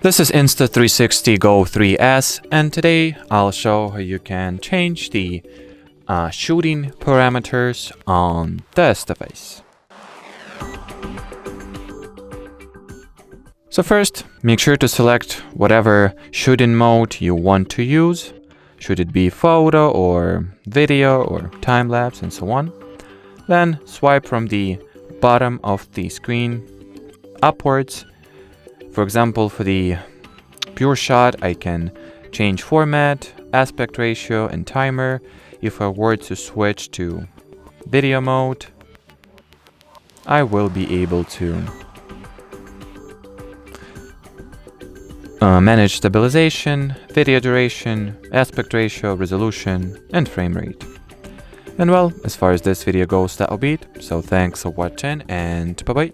This is Insta360 GO 3S, and today I'll show how you can change the shooting parameters on this device. So first, make sure to select whatever shooting mode you want to use. Should it be photo or video or time-lapse and so on. Then swipe from the bottom of the screen upwards. For example, for the pure shot, I can change format, aspect ratio, and timer. If I were to switch to video mode, I will be able to manage stabilization, video duration, aspect ratio, resolution, and frame rate. And well, as far as this video goes, that'll be it. So thanks for watching, and bye-bye.